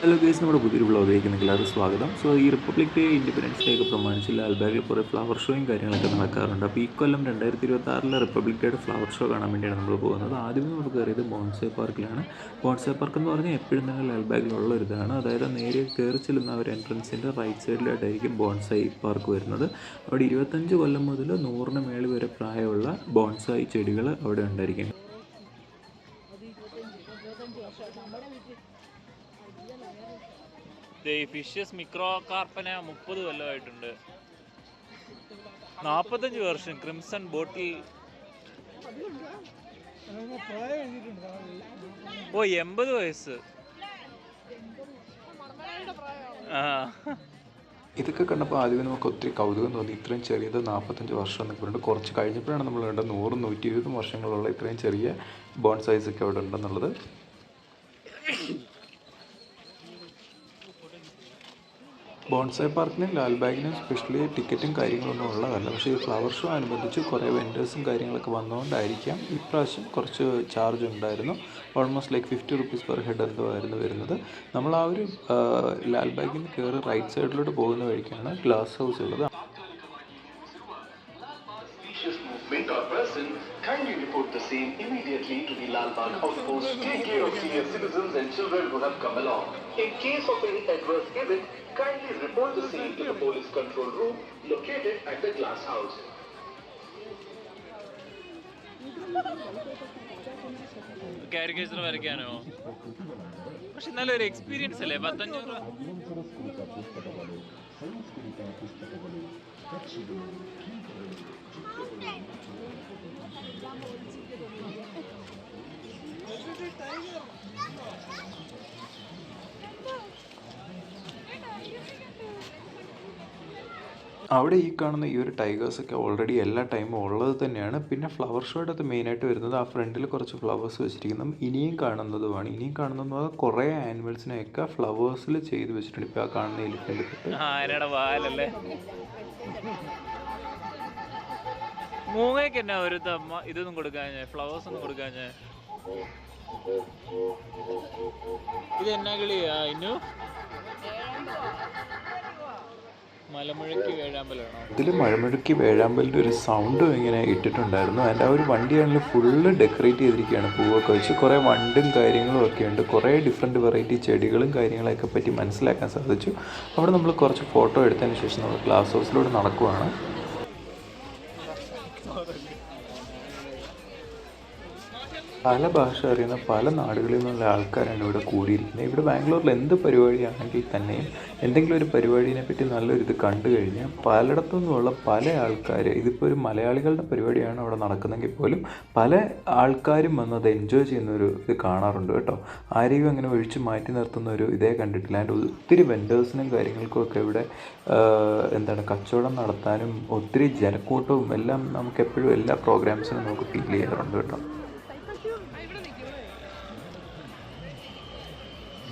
Hello guys, നമ്മുടെ പുതിയൊരു വ്ളോഗിലേക്ക് എല്ലാവരും സ്വാഗതം. സോ ഈ റിപ്പബ്ലിക് ഡേ, ഇൻഡിപെൻഡൻസ് ഡേ ഒക്കെ പ്രമാണിച്ച് ലാൽബാഗിൽ കുറേ ഫ്ലവർ ഷോയും കാര്യങ്ങളൊക്കെ നടക്കാറുണ്ട്. അപ്പോൾ ഈ കൊല്ലം 2026 റിപ്പബ്ലിക് ഡേയുടെ ഫ്ലവർ ഷോ കാണാൻ വേണ്ടിയാണ് നമ്മൾ പോകുന്നത്. ആദ്യമേ നമ്മൾ കയറിയത് ബോൺസൈ പാർക്കിലാണ്. ബോൺസൈ പാർക്ക് എന്ന് പറഞ്ഞാൽ എപ്പോഴും തന്നെ ലാൽബാഗിലുള്ള ഒരു ഇതാണ്. അതായത് നേരെ കയറി ചെല്ലുന്ന ഒരു എൻട്രൻസിൻ്റെ റൈറ്റ് സൈഡിലായിട്ടായിരിക്കും ബോൺസൈ പാർക്ക് വരുന്നത്. അവിടെ 25 കൊല്ലം മുതൽ 100ന് മേളിൽ വരെ പ്രായമുള്ള ബോൺസായി ചെടികൾ അവിടെ ഉണ്ടായിരിക്കും. ഈ ഫിഷസ് മിക്രോ കാർപ്പന 30 കൊല്ലമായിട്ടുണ്ട്. 45 വർഷം ക്രിംസൺ ബോട്ടിൽ. 80 വയസ്സ്. ഇതൊക്കെ കണ്ടപ്പോൾ ആദ്യമേ നമുക്ക് ഒത്തിരി കൗതുകം തോന്നി. ഇത്രയും ചെറിയത് 45 വർഷം എന്നൊക്കെ പറഞ്ഞിട്ട് കുറച്ച് കഴിഞ്ഞപ്പോഴാണ് നമ്മൾ കണ്ടത് 100-120 വർഷങ്ങളുള്ള ഇത്രയും ചെറിയ ബോൺസൈസൊക്കെ അവിടെ ഉണ്ടെന്നുള്ളത്. ബോൺസൈ പാർക്കിനും ലാൽബാഗിനും സ്പെഷ്യലി ടിക്കറ്റും കാര്യങ്ങളൊന്നും ഉള്ളതല്ല. പക്ഷേ ഈ ഫ്ലവർ ഷോ അനുബന്ധിച്ച് കുറേ വെൻഡേഴ്സും കാര്യങ്ങളൊക്കെ വന്നുകൊണ്ടായിരിക്കാം ഇപ്രാവശ്യം കുറച്ച് ചാർജ് ഉണ്ടായിരുന്നു. Almost like 50 rupees per head എന്തോ ആയിരുന്നു വരുന്നത്. നമ്മൾ ആ ഒരു ലാൽബാഗിൽ നിന്ന് കയറി റൈറ്റ് സൈഡിലോട്ട് പോകുന്ന വഴിക്കാണ് ഗ്ലാസ് ഹൗസ് ഉള്ളത്. Kindly report the same immediately to the Lal Bagh outpost. Take care of senior citizens and children who have come along. In case of any adverse event, kindly report the same to the police control room located at the glass house. Caricature വരയ്ക്കാനോ? പക്ഷെ നല്ലൊരു experience അല്ലേ? 15 രൂപ. അവിടെ ഈ കാണുന്ന ഈ ഒരു ടൈഗേഴ്സൊക്കെ ഓൾറെഡി എല്ലാ ടൈമും ഉള്ളത് തന്നെയാണ്. പിന്നെ ഫ്ലവർ ഷോയുടെ അത് മെയിനായിട്ട് വരുന്നത് ആ ഫ്രണ്ടിൽ കുറച്ച് ഫ്ലവേഴ്സ് വെച്ചിരിക്കുന്നതും ഇനിയും കാണുന്നതുമാണ്. ഇനിയും കാണുന്നത് കുറേ ആനിമൽസിനെയൊക്കെ ഫ്ലവേഴ്സിൽ ചെയ്ത് വെച്ചിട്ടുണ്ട്. ഇപ്പോൾ ആ കാണുന്ന എലിഫൻ്റ് മൂങ്ങയ്ക്ക് എന്നാ ഒരു ഇതൊന്നും കൊടുക്കാഞ്ഞ, ഫ്ലവേഴ്സ് ഒന്നും കൊടുക്കാഞ്ഞ? ഇത് എന്നാ കിളിയാ ഇന്നു? ഇതിൽ മഴമുഴക്കി വേഴാമ്പലിൻ്റെ ഒരു സൗണ്ടും ഇങ്ങനെ ഇട്ടിട്ടുണ്ടായിരുന്നു. അതിൻ്റെ ആ ഒരു വണ്ടിയാണെങ്കിൽ ഫുള്ള് ഡെക്കറേറ്റ് ചെയ്തിരിക്കുകയാണ് പൂവൊക്കെ വെച്ച്. കുറേ വണ്ടും കാര്യങ്ങളും ഒക്കെ ഉണ്ട്. കുറേ ഡിഫറെൻറ്റ് വെറൈറ്റി ചെടികളും കാര്യങ്ങളൊക്കെ പറ്റി മനസ്സിലാക്കാൻ സാധിച്ചു. അവിടെ നമ്മൾ കുറച്ച് ഫോട്ടോ എടുത്തതിന് ശേഷം നമ്മൾ ഗ്ലാസ് ഹൗസിലൂടെ നടക്കുവാണ്. പല ഭാഷ അറിയുന്ന പല നാടുകളിൽ നിന്നുള്ള ആൾക്കാരാണ് ഇവിടെ കൂടിയിരിക്കുന്നത്. ഇവിടെ ബാംഗ്ലൂരിൽ എന്ത് പരിപാടിയാണെങ്കിൽ തന്നെയും എന്തെങ്കിലും ഒരു പരിപാടിയെ പറ്റി നല്ലൊരിത് കണ്ടു കഴിഞ്ഞാൽ പലയിടത്തു നിന്നുള്ള പല ആൾക്കാർ, ഇതിപ്പോൾ ഒരു മലയാളികളുടെ പരിപാടിയാണ് അവിടെ നടക്കുന്നതെങ്കിൽ പോലും പല ആൾക്കാരും വന്ന് അത് എൻജോയ് ചെയ്യുന്നൊരു ഇത് കാണാറുണ്ട് കേട്ടോ. ആരെയും അങ്ങനെ ഒഴിച്ച് മാറ്റി നിർത്തുന്ന ഒരു ഇതേ കണ്ടിട്ടില്ല. അതിൻ്റെ ഒത്തിരി വെൻഡേഴ്സിനും കാര്യങ്ങൾക്കും ഒക്കെ ഇവിടെ കച്ചവടം നടത്താനും ഒത്തിരി ജനക്കൂട്ടവും എല്ലാം നമുക്ക് എപ്പോഴും എല്ലാ പ്രോഗ്രാംസിനും നമുക്ക് ഫീൽ ചെയ്യാറുണ്ട് കേട്ടോ.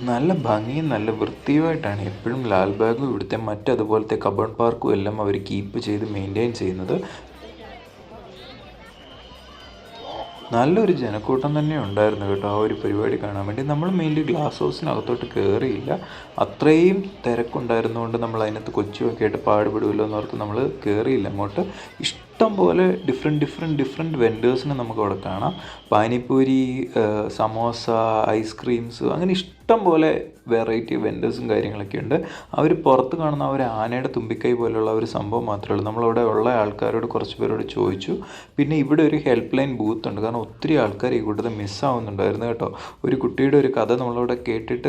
നല്ല ഭംഗിയും നല്ല വൃത്തിയുമായിട്ടാണ് എപ്പോഴും ലാൽബാഗും ഇവിടുത്തെ മറ്റതുപോലത്തെ കബൺ പാർക്കും എല്ലാം അവർ കീപ്പ് ചെയ്ത് മെയിൻറ്റെയിൻ ചെയ്യുന്നത്. നല്ലൊരു ജനക്കൂട്ടം തന്നെ ഉണ്ടായിരുന്നു കേട്ടോ ആ ഒരു പരിപാടി കാണാൻ വേണ്ടി. നമ്മൾ മെയിൻലി ഗ്ലാസ് ഹൗസിനകത്തോട്ട് കയറിയില്ല. അത്രയും തിരക്കുണ്ടായിരുന്നുകൊണ്ട് നമ്മൾ അതിനകത്ത് കൊച്ചുമൊക്കെ ആയിട്ട് പാടുപെടുമല്ലോ എന്നോർത്ത് നമ്മൾ കയറിയില്ല അങ്ങോട്ട്. ഇഷ്ടം പോലെ ഡിഫറെൻറ്റ് വെൻഡേഴ്സിനെ നമുക്ക് അവിടെ കാണാം. പാനിപ്പൂരി, സമോസ, ഐസ്ക്രീംസ്, അങ്ങനെ ഇഷ്ടം പോലെ വെറൈറ്റി വെൻഡേഴ്സും കാര്യങ്ങളൊക്കെ ഉണ്ട്. അവർ പുറത്ത് കാണുന്ന ഒരു ആനയുടെ തുമ്പിക്കൈ പോലുള്ള ഒരു സംഭവം മാത്രമേ ഉള്ളൂ. നമ്മളവിടെ ഉള്ള ആൾക്കാരോട് കുറച്ച് പേരോട് ചോദിച്ചു. പിന്നെ ഇവിടെ ഒരു ഹെൽപ്പ് ലൈൻ ബൂത്ത് ഉണ്ട്. കാരണം ഒത്തിരി ആൾക്കാർ ഈ കൂട്ടത്തിൽ മിസ്സാവുന്നുണ്ടായിരുന്നു കേട്ടോ. ഒരു കുട്ടിയുടെ ഒരു കഥ നമ്മളവിടെ കേട്ടിട്ട്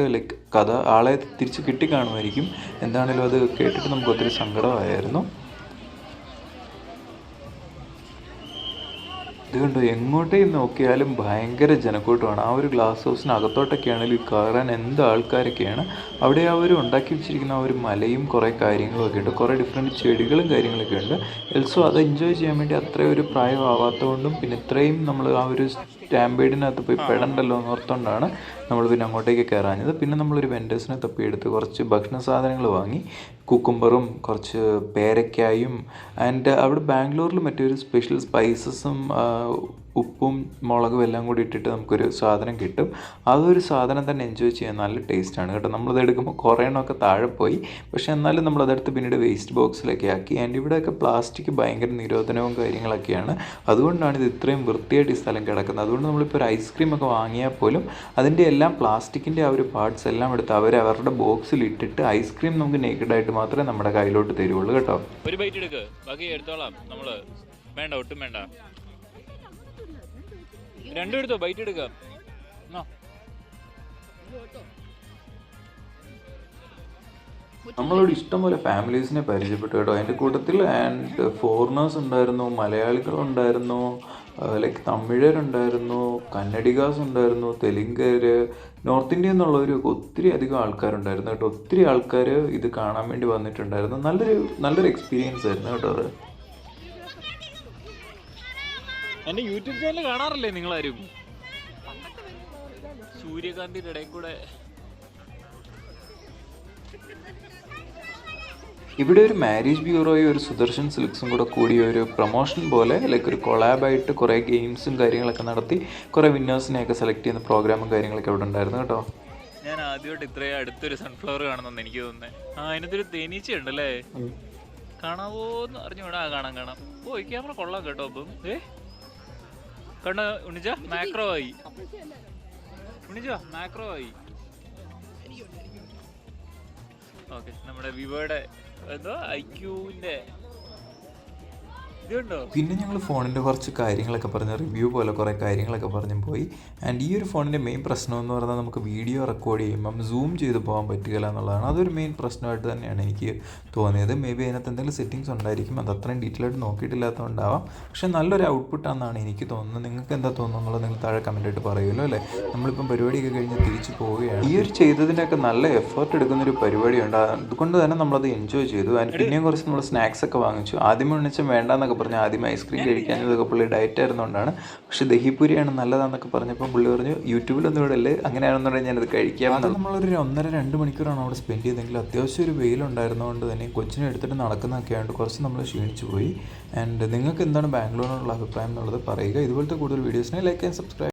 കഥ ആളെ തിരിച്ച് കിട്ടിക്കാണുമായിരിക്കും. എന്താണെങ്കിലും അത് കേട്ടിട്ട് നമുക്ക് ഒത്തിരി സങ്കടമായിരുന്നു. ഇതുകൊണ്ട് എങ്ങോട്ടേയും നോക്കിയാലും ഭയങ്കര ജനക്കൂട്ടമാണ്. ആ ഒരു ഗ്ലാസ് ഹൗസിനകത്തോട്ടൊക്കെ ആണെങ്കിലും കയറാൻ എന്ത് ആൾക്കാരൊക്കെയാണ്. അവിടെ അവർ ഉണ്ടാക്കി വെച്ചിരിക്കുന്ന ആ ഒരു മലയും കുറേ കാര്യങ്ങളൊക്കെ ഉണ്ട്. കുറേ ഡിഫറെൻറ്റ് ചെടികളും കാര്യങ്ങളൊക്കെ ഉണ്ട്. എൽസോ അത് എൻജോയ് ചെയ്യാൻ വേണ്ടി അത്രയും ഒരു പ്രായമാവാത്തതുകൊണ്ടും പിന്നെ ഇത്രയും നമ്മൾ ആ ഒരു സ്റ്റാമ്പേഡിനകത്ത് പോയി പെടണ്ടല്ലോ എന്നോർത്തുകൊണ്ടാണ് നമ്മൾ പിന്നെ അങ്ങോട്ടേക്ക് കയറാഞ്ഞത്. പിന്നെ നമ്മളൊരു വെൻഡേഴ്സിനെ തപ്പിയെടുത്ത് കുറച്ച് ഭക്ഷണ സാധനങ്ങൾ വാങ്ങി. കുക്കുംബറും കുറച്ച് പേരയ്ക്കായും ആൻഡ് അവിടെ ബാംഗ്ലൂരിൽ മറ്റൊരു സ്പെഷ്യൽ സ്പൈസസും ഉപ്പും മുളകും എല്ലാം കൂടി ഇട്ടിട്ട് നമുക്കൊരു സാധനം കിട്ടും. അതൊരു സാധനം തന്നെ എൻജോയ് ചെയ്യാൻ നല്ല ടേസ്റ്റാണ് കേട്ടോ. നമ്മളത് എടുക്കുമ്പോൾ കുറേ എണ്ണമൊക്കെ താഴെ പോയി, പക്ഷേ എന്നാലും നമ്മളതെടുത്ത് പിന്നീട് വേസ്റ്റ് ബോക്സിലൊക്കെ ആക്കി. ആൻഡ് ഇവിടെയൊക്കെ പ്ലാസ്റ്റിക് ഭയങ്കര നിരോധനവും കാര്യങ്ങളൊക്കെയാണ്. അതുകൊണ്ടാണ് ഇത് ഇത്രയും വൃത്തിയായിട്ട് ഈ സ്ഥലം കിടക്കുന്നത്. അതുകൊണ്ട് നമ്മളിപ്പോൾ ഒരു ഐസ്ക്രീമൊക്കെ വാങ്ങിയാൽ പോലും അതിൻ്റെ എല്ലാം പ്ലാസ്റ്റിക്കിൻ്റെ ആ ഒരു പാർട്സ് എല്ലാം എടുത്ത് അവരുടെ ബോക്സിൽ ഇട്ടിട്ട് ഐസ്ക്രീം നമുക്ക് നേക്കഡായിട്ട് മാത്രമേ നമ്മുടെ കയ്യിലോട്ട് തരുള്ളൂ കേട്ടോ. ഒരു ബൈറ്റ് എടുക്ക്, ബാക്കി എടുത്തോളാം നമ്മള്. വേണ്ട, ഒട്ടും വേണ്ട. രണ്ടും എടുത്തോ, ബൈറ്റ് എടുക്കാം. നമ്മളോട് ഇഷ്ടംപോലെ ഫാമിലീസിനെ പരിചയപ്പെട്ടു കേട്ടോ. അതിൻ്റെ കൂട്ടത്തിൽ ആൻഡ് ഫോറിനേഴ്സ് ഉണ്ടായിരുന്നു, മലയാളികളുണ്ടായിരുന്നു, ലൈക്ക് തമിഴരുണ്ടായിരുന്നു, കന്നഡികാസ് ഉണ്ടായിരുന്നു, തെലുങ്കർ, നോർത്ത് ഇന്ത്യയിൽ നിന്നുള്ളവർ ഒത്തിരി അധികം ആൾക്കാരുണ്ടായിരുന്നു കേട്ടോ. ഒത്തിരി ആൾക്കാർ ഇത് കാണാൻ വേണ്ടി വന്നിട്ടുണ്ടായിരുന്നു. നല്ലൊരു എക്സ്പീരിയൻസ് ആയിരുന്നു കേട്ടോ അത്. എൻ്റെ യൂട്യൂബ് ചാനൽ കാണാറില്ലേ നിങ്ങളാരും? സൂര്യകാന്തിയുടെ ഇടയിൽ കൂടെ ഇവിടെ ഒരു മാരേജ് ബ്യൂറോയും ഒരു സുദർശൻ സിൽക്സും കൂടിയ ഒരു പ്രൊമോഷൻ പോലെ ലൈക്ക് ഒരു കൊളാബായിട്ട് കുറേ ഗെയിംസും കാര്യങ്ങളൊക്കെ നടത്തി കുറേ വിന്നേഴ്സിനെയൊക്കെ സെലക്ട് ചെയ്യുന്ന പ്രോഗ്രാമും കാര്യങ്ങളൊക്കെ അവിടെ ഉണ്ടായിരുന്നു കേട്ടോ. ഞാൻ ആദ്യമായിട്ട് ഇത്രയും അടുത്തൊരു സൺഫ്ലവർ കാണുന്നെന്ന് എനിക്ക് തോന്നുന്നത്. അതിനകത്തൊരു തേനീച്ചയുണ്ടല്ലേ, കാണാവോന്ന് അറിഞ്ഞൂടാ. കാണാം. ഓ, ഈ ക്യാമറ കൊള്ളാം കേട്ടോ. അപ്പം കണ്ട ഉണ്ണിച്ച മാക്രോ ആയി. ഓക്കെ, നമ്മുടെ വിവോയുടെ എന്തോ ഐക്യൂവിൻ്റെ ഇതുണ്ടോ. പിന്നെ ഞങ്ങൾ ഫോണിൻ്റെ കുറച്ച് കാര്യങ്ങളൊക്കെ പറഞ്ഞ് റിവ്യൂ പോലെ കുറേ കാര്യങ്ങളൊക്കെ പറഞ്ഞും പോയി. ആൻഡ് ഈ ഒരു ഫോണിൻ്റെ മെയിൻ പ്രശ്നം എന്ന് പറഞ്ഞാൽ നമുക്ക് വീഡിയോ റെക്കോർഡ് ചെയ്യുമ്പം സൂം ചെയ്ത് പോകാൻ പറ്റുകയില്ല എന്നുള്ളതാണ്. അതൊരു മെയിൻ പ്രശ്നമായിട്ട് തന്നെയാണ് എനിക്ക് തോന്നിയത്. മേ ബി അതിനകത്ത് എന്തെങ്കിലും സെറ്റിങ്സ് ഉണ്ടായിരിക്കും, അത് അത്രയും ഡീറ്റെയിൽ ആയിട്ട് നോക്കിയിട്ടില്ലാത്തതുകൊണ്ടാവാം. പക്ഷേ നല്ലൊരു ഔട്ട്പുട്ടാണെന്നാണ് എനിക്ക് തോന്നുന്നത്. നിങ്ങൾക്ക് എന്താ തോന്നുന്നത് എന്നുള്ളത് നിങ്ങൾ താഴെ കമൻറ്റായിട്ട് പറയുമല്ലോ അല്ലേ. നമ്മളിപ്പം പരിപാടിയൊക്കെ കഴിഞ്ഞ് തിരിച്ച് പോവുകയാണ്. ഈ ഒരു ചെയ്തതിനൊക്കെ നല്ല എഫേർട്ട് എടുക്കുന്നൊരു പരിപാടിയുണ്ട്. അതുകൊണ്ട് തന്നെ നമ്മളത് എൻജോയ് ചെയ്തു. ആൻഡ് പിന്നെയും കുറച്ച് നമ്മൾ സ്നാക്സ് ഒക്കെ വാങ്ങിച്ചു. ആദ്യം ഉണ്ണിച്ച വേണ്ടാന്നൊക്കെ പറഞ്ഞ് ആദ്യം ഐസ്ക്രീം കഴിക്കാനതൊക്കെ പുള്ളി ഡയറ്റ് ആയിരുന്നുകൊണ്ടാണ്. പക്ഷേ ദഹിപൂരിയാണ് നല്ലതാണെന്നൊക്കെ പറഞ്ഞപ്പോൾ പുള്ളി പറഞ്ഞു യൂട്യൂബിലൊന്നും ഇവിടെ അല്ലേ, അങ്ങനെയാണെന്നുണ്ടെങ്കിൽ ഞാനത് കഴിക്കാം. അത് നമ്മളൊരു 1.5-2 മണിക്കൂറാണ് അവിടെ സ്പെൻഡ് ചെയ്തെങ്കിൽ അത്യാവശ്യം ഒരു വെയിലുണ്ടായിരുന്നതുകൊണ്ട് തന്നെ കൊച്ചിനെ എടുത്തിട്ട് നടക്കുന്നതൊക്കെ ആയതുകൊണ്ട് കുറച്ച് നമ്മൾ ക്ഷീണിച്ചു പോയി. ആൻഡ് നിങ്ങൾക്ക് എന്താണ് ബാംഗ്ലൂരിനുള്ള അഭിപ്രായം എന്നുള്ളത് പറയുക. ഇതുപോലത്തെ കൂടുതൽ വീഡിയോസിനെ ലൈക്ക് ആൻഡ് സബ്സ്ക്രൈബ്.